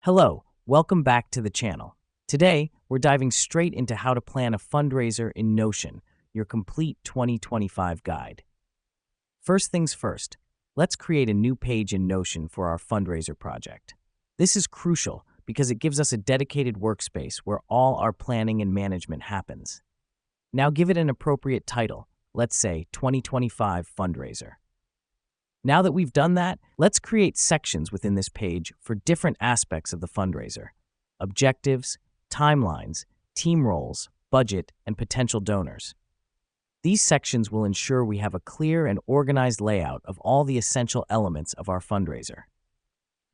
Hello, welcome back to the channel. Today, we're diving straight into how to plan a fundraiser in Notion, your complete 2025 guide. First things first, let's create a new page in Notion for our fundraiser project. This is crucial because it gives us a dedicated workspace where all our planning and management happens. Now give it an appropriate title, let's say 2025 Fundraiser. Now that we've done that, let's create sections within this page for different aspects of the fundraiser: objectives, timelines, team roles, budget, and potential donors. These sections will ensure we have a clear and organized layout of all the essential elements of our fundraiser.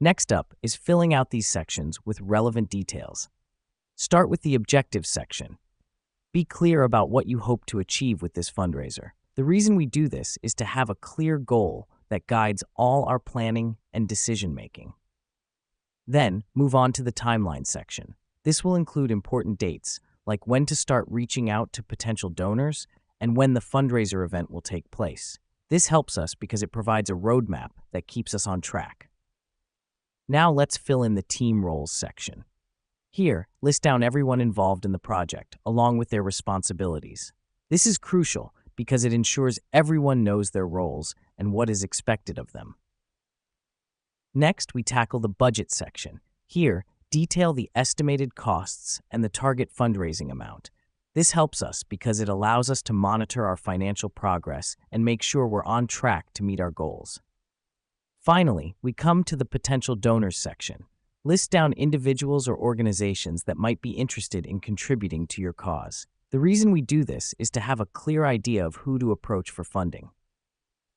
Next up is filling out these sections with relevant details. Start with the objectives section. Be clear about what you hope to achieve with this fundraiser. The reason we do this is to have a clear goal that guides all our planning and decision-making. Then, move on to the timeline section. This will include important dates, like when to start reaching out to potential donors and when the fundraiser event will take place. This helps us because it provides a roadmap that keeps us on track. Now let's fill in the team roles section. Here, list down everyone involved in the project, along with their responsibilities. This is crucial because it ensures everyone knows their roles and what is expected of them. Next, we tackle the budget section. Here, detail the estimated costs and the target fundraising amount. This helps us because it allows us to monitor our financial progress and make sure we're on track to meet our goals. Finally, we come to the potential donors section. List down individuals or organizations that might be interested in contributing to your cause. The reason we do this is to have a clear idea of who to approach for funding.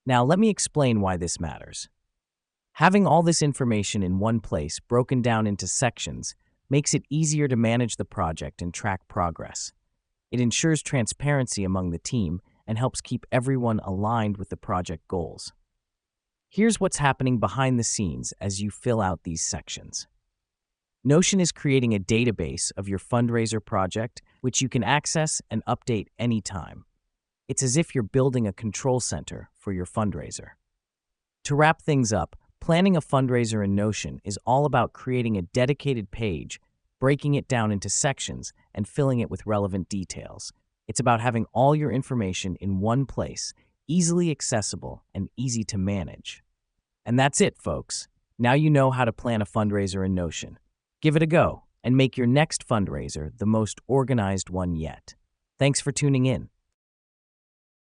Now, let me explain why this matters. Having all this information in one place, broken down into sections, makes it easier to manage the project and track progress. It ensures transparency among the team and helps keep everyone aligned with the project goals. Here's what's happening behind the scenes as you fill out these sections. Notion is creating a database of your fundraiser project, which you can access and update anytime. It's as if you're building a control center for your fundraiser. To wrap things up, planning a fundraiser in Notion is all about creating a dedicated page, breaking it down into sections, and filling it with relevant details. It's about having all your information in one place, easily accessible and easy to manage. And that's it, folks. Now you know how to plan a fundraiser in Notion. Give it a go and make your next fundraiser the most organized one yet. Thanks for tuning in.